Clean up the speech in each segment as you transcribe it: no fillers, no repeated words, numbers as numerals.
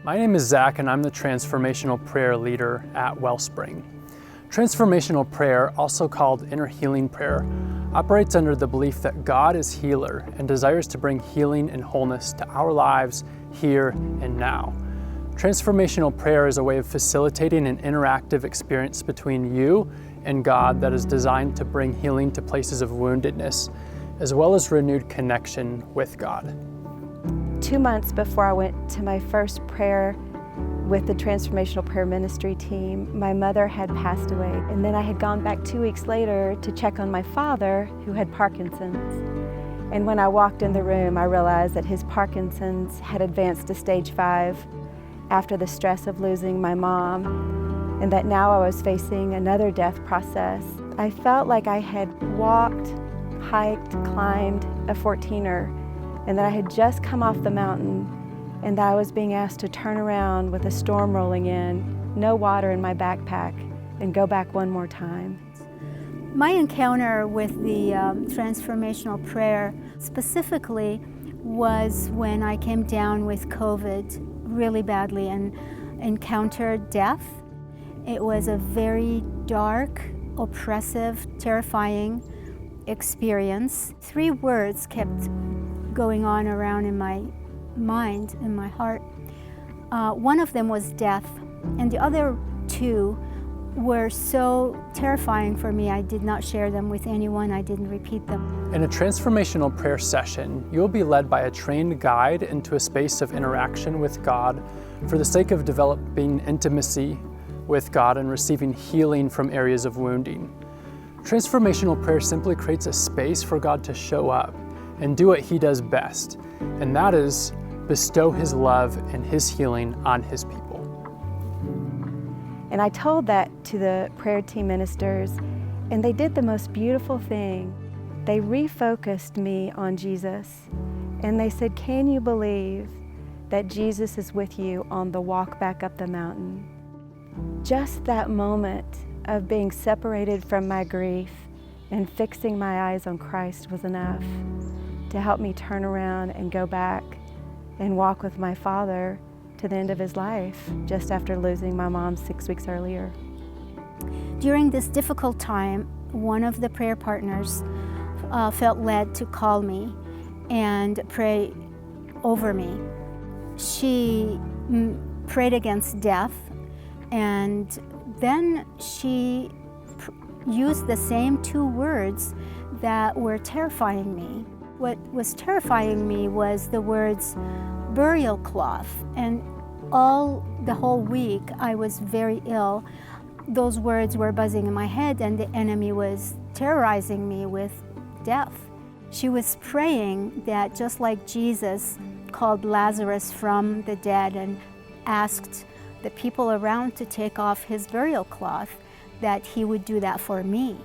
My name is Zach, and I'm the Transformational Prayer Leader at Wellspring. Transformational prayer, also called inner healing prayer, operates under the belief that God is healer and desires to bring healing and wholeness to our lives here and now. Transformational prayer is a way of facilitating an interactive experience between you and God that is designed to bring healing to places of woundedness, as well as renewed connection with God. 2 months before I went to my first prayer with the Transformational Prayer Ministry team, my mother had passed away. And then I had gone back 2 weeks later to check on my father, who had Parkinson's. And when I walked in the room, I realized that his Parkinson's had advanced to stage 5 after the stress of losing my mom, and that now I was facing another death process. I felt like I had walked, hiked, climbed a 14er, and that I had just come off the mountain, and that I was being asked to turn around with a storm rolling in, no water in my backpack, and go back one more time. My encounter with the transformational prayer specifically was when I came down with COVID really badly and encountered death. It was a very dark, oppressive, terrifying experience. 3 words kept going on around in my mind, in my heart. One of them was death, and the other 2 were so terrifying for me, I did not share them with anyone, I didn't repeat them. In a transformational prayer session, you'll be led by a trained guide into a space of interaction with God for the sake of developing intimacy with God and receiving healing from areas of wounding. Transformational prayer simply creates a space for God to show up and do what He does best, and that is bestow His love and His healing on His people. And I told that to the prayer team ministers, and they did the most beautiful thing. They refocused me on Jesus, and they said, "Can you believe that Jesus is with you on the walk back up the mountain?" Just that moment of being separated from my grief and fixing my eyes on Christ was enough to help me turn around and go back and walk with my father to the end of his life, just after losing my mom 6 weeks earlier. During this difficult time, one of the prayer partners felt led to call me and pray over me. She prayed against death, and then she used the same 2 words that were terrifying me. What was terrifying me was the words burial cloth, and the whole week I was very ill. Those words were buzzing in my head, and the enemy was terrorizing me with death. She was praying that just like Jesus called Lazarus from the dead and asked the people around to take off his burial cloth, that He would do that for me.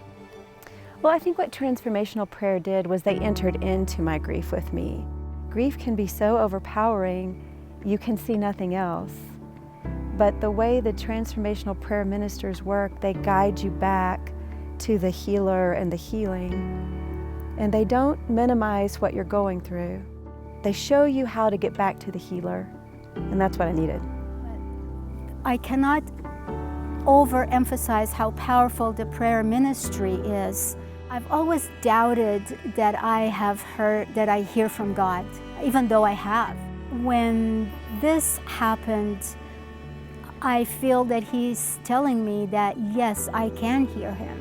Well, I think what transformational prayer did was they entered into my grief with me. Grief can be so overpowering, you can see nothing else. But the way the transformational prayer ministers work, they guide you back to the healer and the healing. And they don't minimize what you're going through. They show you how to get back to the healer. And that's what I needed. I cannot overemphasize how powerful the prayer ministry is. I've always doubted that I hear from God, even though I have. When this happened, I feel that He's telling me that yes, I can hear Him,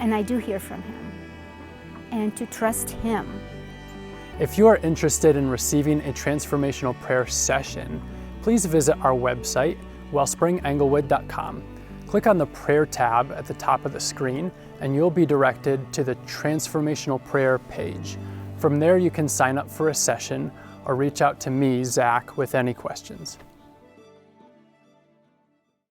and I do hear from Him, and to trust Him. If you are interested in receiving a transformational prayer session, please visit our website, wellspringenglewood.com. Click on the prayer tab at the top of the screen, and you'll be directed to the Transformational Prayer page. From there, you can sign up for a session or reach out to me, Zach, with any questions.